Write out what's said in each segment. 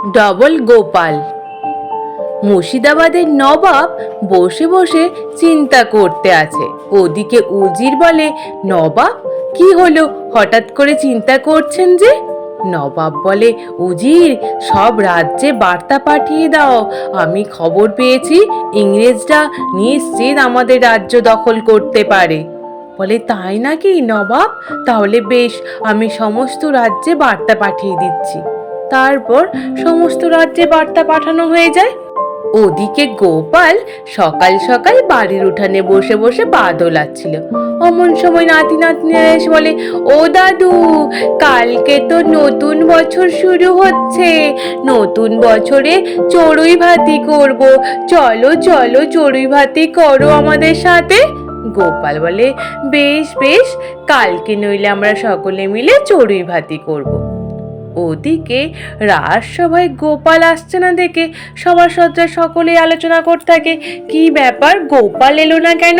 Double Gopal. মুর্শিদাবাদের নবাব বসে বসে চিন্তা করতে আছে। ওদিকে উজির বলে, নবাব কি হলো, হঠাৎ করে চিন্তা করছেন যে? নবাব বলে, উজির, সব রাজ্যে বার্তা পাঠিয়ে দাও। আমি খবর পেয়েছি ইংরেজরা নিশ্চিত আমাদের রাজ্য দখল করতে পারে। বলে, তাই নাকি নবাব? তাহলে বেশ, আমি সমস্ত রাজ্যে বার্তা পাঠিয়ে দিচ্ছি। তারপর সমস্ত রাজ্যে বার্তা পাঠানো হয়ে যায়। ওদিকে গোপাল সকাল সকাল বাড়ির উঠানে বসে বসে পা দোলাচ্ছিল। অমন সময় নাতি নাতনিরা এসে বলে, ও দাদু, কালকে তো নতুন বছর শুরু হচ্ছে। নতুন বছরে চড়ুই ভাতি করব, চলো চলো চড়ুই ভাতি করো আমাদের সাথে। গোপাল বলে, বেশ বেশ, কালকে নইলে আমরা সকলে মিলে চড়ুই ভাতি করব। ওদিকে রাজসভায় গোপাল আসছে না দেখে সভাসদরা সকলেই আলোচনা করতে থাকে, কি ব্যাপার, গোপাল এলো না কেন?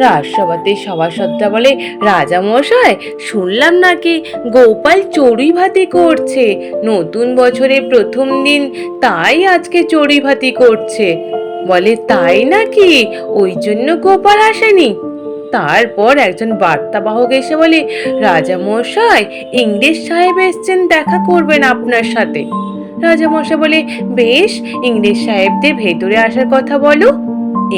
রাজসভাতে সভাসদরা বলে, রাজা মশাই, শুনলাম নাকি গোপাল চড়ুই ভাতি করছে নতুন বছরের প্রথম দিন, তাই আজকে চড়ুই ভাতি করছে। বলে, তাই নাকি? ওই জন্য গোপাল আসেনি? তারপর একজন বার্তাবাহক এসে বলে, রাজা মশাই, ইংরেজ সাহেব এসছেন, দেখা করবেন আপনার সাথে। রাজা মশাই বলে, বেশ, ইংরেজ সাহেবদের ভেতরে আসার কথা বলো।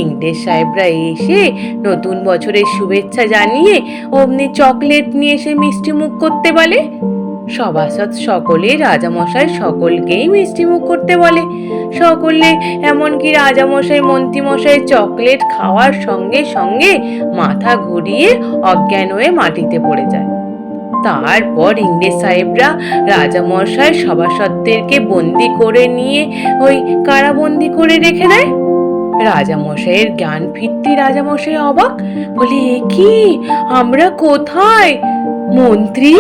ইংরেজ সাহেবরা এসে নতুন বছরের শুভেচ্ছা জানিয়ে অমনি চকলেট নিয়ে এসে মিষ্টি মুখ করতে বলে। সভাসদ সকলে রাজামশাই সকলকেই মিষ্টি মুখ করতে বলে। সকলে, এমনকি রাজামশাই মন্ত্রীমশাই চকলেট খাওয়ার সঙ্গে সঙ্গে মাথা ঘুরিয়ে অজ্ঞান হয়ে মাটিতে পড়ে যায়। তারপর ইংরেজ সাহেবরা রাজামশাই সভাসদদেরকে বন্দি করে নিয়ে ওই কারাবন্দি করে রেখে দেয়। রাজামশাইয়ের জ্ঞান ফিরতে রাজামশাই অবাক, বলে, এ কি, আমরা কোথায়? মন্ত্রী,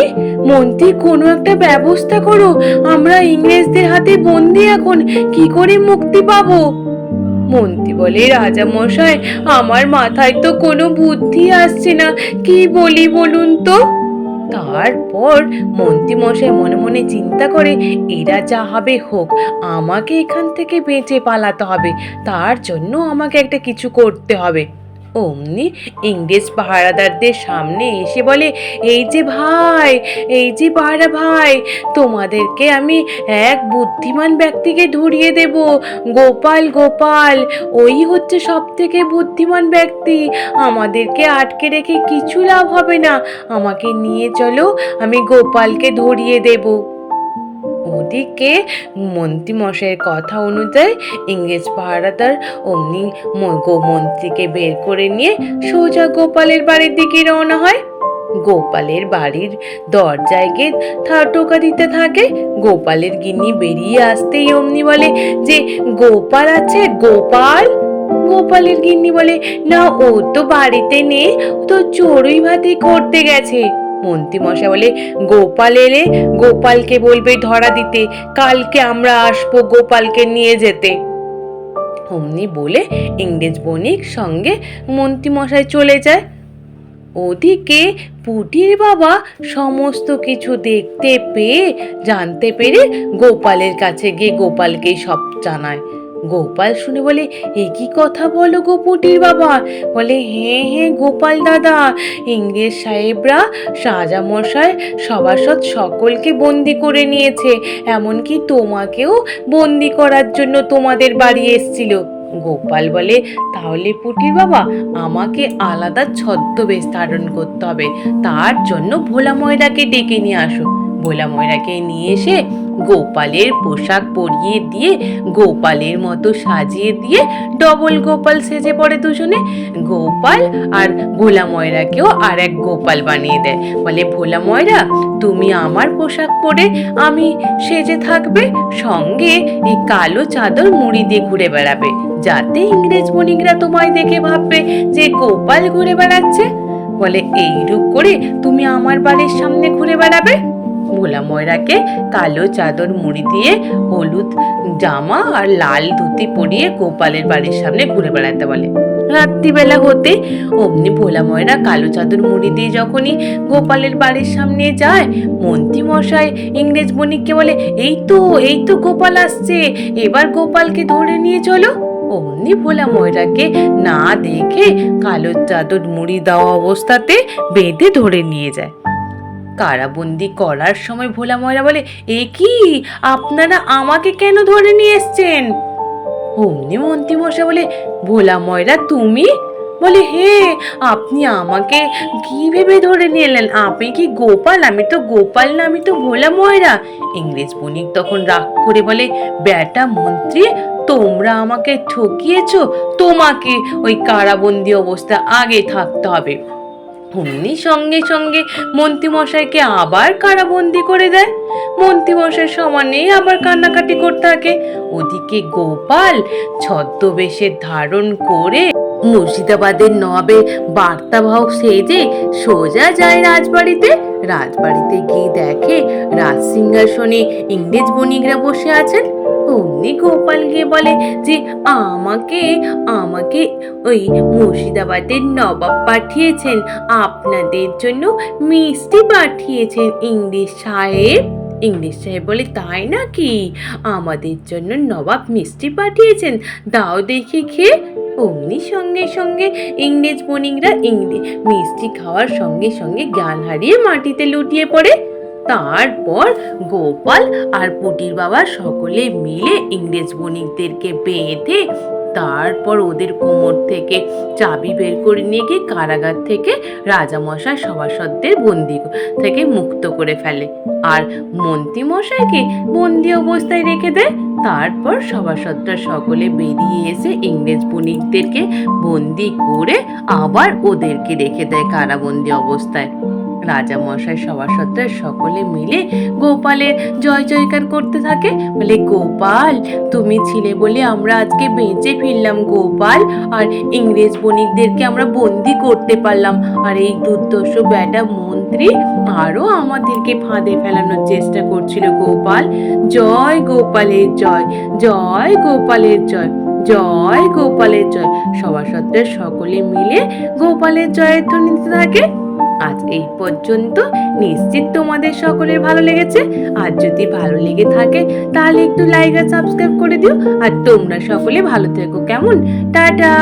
মন্ত্রী, কোনো একটা ব্যবস্থা করো, আমরা ইংরেজদের হাতে বন্দি, এখন কি করে মুক্তি পাবো? মন্ত্রী বলে, রাজামশাই, আমার মাথায় তো কোনো বুদ্ধি আসছে না, কি বলি বলুন তো। তারপর মন্ত্রী মশাই মনে মনে চিন্তা করে, এরা যা হবে হোক, আমাকে এখান থেকে বেঁচে পালাতে হবে, তার জন্য আমাকে একটা কিছু করতে হবে। অমনি ইংরেজ পাহারাদারদের সামনে এসে বলে, এই যে ভাই, এই যে পাহারা ভাই, তোমাদেরকে আমি এক বুদ্ধিমান ব্যক্তিকে ধরিয়ে দেব, গোপাল। গোপাল ওই হচ্ছে সব থেকে বুদ্ধিমান ব্যক্তি, আমাদেরকে আটকে রেখে কিছু লাভ হবে না, আমাকে নিয়ে চলো, আমি গোপালকে ধরিয়ে দেব। ওদিকে মন্ত্রী মশাইয়ের কথা অনুযায়ী ইংরেজ পাহারাদার অমনি মন্ত্রীকে বের করে নিয়ে সোজা গোপালের বাড়ির দিকে রওনা হয়। গোপালের বাড়ির দরজায় গিয়ে টোকা দিতে থাকে। গোপালের গিন্নি বেরিয়ে আসতেই অমনি বলে যে, গোপাল আছে, গোপাল। গোপালের গিন্নি বলে, না, ও তো বাড়িতে নেই, তো চড়ুই ভাতি করতে গেছে। মন্ত্রী মশাই বলে, গোপাল এলে গোপালকে বলবে ধরা দিতে, কালকে আমরা আসবো গোপালকে নিয়ে যেতে। অমনি বলে ইংরেজ বণিক সঙ্গে মন্ত্রী মশাই চলে যায়। ওদিকে পুটির বাবা সমস্ত কিছু দেখতে পেয়ে, জানতে পেরে গোপালের কাছে গিয়ে গোপালকে সব জানায়। গোপাল শুনে বলে, এ কি কথা বলো গো পুটির বাবা? বলে, হ্যাঁ হ্যাঁ গোপাল দাদা, ইংরেজ সাহেবরা রাজামশাই সভাসদ সকলকে বন্দি করে নিয়েছে, এমনকি তোমাকেও বন্দি করার জন্য তোমাদের বাড়ি এসেছিল। গোপাল বলে, তাহলে পুটির বাবা, আমাকে আলাদা ছদ্মবেশ ধারণ করতে হবে, তার জন্য ভোলা ময়রাকে ডেকে নিয়ে আসো। ভোলা ময়রাকে নিয়ে এসে গোপালের পোশাক পরিয়ে দিয়ে, গোপালের মতো সাজিয়ে দিয়ে ডবল গোপাল সেজে পড়ে দুজনে। গোপাল আর ভোলা ময়রাকেও আর এক গোপাল বানিয়ে দেয়। বলে, ভোলা ময়রা, তুমি আমার পোশাক পরে আমি সেজে থাকবে, সঙ্গে এই কালো চাদর মুড়ি দিয়ে ঘুরে বেড়াবে, যাতে ইংরেজ বণিকরা তোমায় দেখে ভাববে যে গোপাল ঘুরে বেড়াচ্ছে। বলে, এইরূপ করে তুমি আমার বাড়ির সামনে ঘুরে বেড়াবে। ভোলা ময়রাকে কালো চাদর মুড়ি দিয়ে হলুদ জামা আর লাল ধুতি পরিয়ে গোপালের বাড়ির সামনে ঘুরে বেড়াতে বলে। রাত্রিবেলা হতে অমনি ভোলা ময়রা কালো চাদর মুড়ি দিয়ে যখনই গোপালের বাড়ির সামনে যায়, মন্ত্রী মশাই ইংরেজ বণিককে বলে, এই তো গোপাল আসছে, এবার গোপালকে ধরে নিয়ে চলো। অমনি ভোলা ময়রাকে না দেখে কালো চাদর মুড়ি দেওয়া অবস্থাতে বেঁধে ধরে নিয়ে যায়। কারাবন্দি করার সময় ভোলা ময়রা বলে, এ কি, আপনারা আমাকে কেন ধরে নিয়ে এসছেন? অমনি মন্ত্রী মশাই বলে, ভোলা ময়রা তুমি? বলে, হে, আপনি আমাকে কি ভেবে ধরে নিয়ে এলেন? আপনি কি গোপাল? আমি তো গোপাল না, আমি তো ভোলা ময়রা। ইংরেজ বণিক তখন রাগ করে বলে, বেটা মন্ত্রী, তোমরা আমাকে ঠকিয়েছো, তোমাকে ওই কারাবন্দি অবস্থা আগে থাকতে হবে। অমনি সঙ্গে সঙ্গে মন্ত্রী মশাইকে আবার কারাবন্দি করে দেয়। মন্ত্রী মশাই সমানেই আবার কান্নাকাটি করতে থাকে। ওদিকে গোপাল ছদ্মবেশের ধারণ করে মুর্শিদাবাদের নবাবের বার্তাবাহক সেজে সোজা যায় রাজবাড়িতে। রাজবাড়িতে গিয়ে দেখে রাজ সিংহাসনে ইংরেজ বণিকরা বসে আছেন। অমনি গোপাল গিয়ে বলে যে, আমাকে আমাকে ওই মুর্শিদাবাদের নবাব পাঠিয়েছেন, আপনাদের জন্য মিষ্টি পাঠিয়েছেন ইংরেজ সাহেব। ইংরেজ সাহেব বলে, তাই নাকি? আমাদের জন্য নবাব মিষ্টি পাঠিয়েছেন, দাও দেখি খেয়ে। অমনি সঙ্গে সঙ্গে ইংরেজ বণিকরা মিষ্টি খাওয়ার সঙ্গে সঙ্গে জ্ঞান হারিয়ে মাটিতে লুটিয়ে পড়ে। তারপর গোপাল আর পুটির বাবা সকলে মিলে ইংরেজ বণিকদেরকে বেঁধে তারপর ওদের কোমর থেকে চাবি বের করে নিয়ে গিয়ে কারাগার থেকে রাজামশাই সভাসদদের বন্দি থেকে মুক্ত করে ফেলে আর মন্ত্রী মশাইকে বন্দি অবস্থায় রেখে দেয়। তারপর সভাসদরা সকলে বেরিয়ে এসে ইংরেজ বণিকদেরকে বন্দি করে আবার ওদেরকে রেখে দেয় কারাবন্দি অবস্থায়। রাজামশাই সভাসদরা সকলে মিলে গোপালের জয় জয়কার করতে থাকে, বলে, গোপাল, তুমি ছিলে বলে আমরা আজকে বেঁচে ফিরলাম গোপাল, আর ইংরেজ বণিকদেরকে আমরা বন্দি করতে পারলাম, আর এই দুর্দর্শ বেটা মন্ত্রী আরো আমাদেরকে ফাঁদে ফেলানোর চেষ্টা করছিল গোপাল। জয় গোপালের জয়, জয় গোপালের জয়, জয় গোপালের জয়। সভাসদরা সকলে মিলে গোপালের জয়ের ধ্বনি দিতে থাকে। আজ এই পর্যন্ত। নিশ্চিত তোমাদের সকলের ভালো লেগেছে। আর যদি ভালো লেগে থাকে তাহলে একটু লাইক আর সাবস্ক্রাইব করে দিও। আর তোমরা সকলে ভালো থেকো, কেমন? টাটা।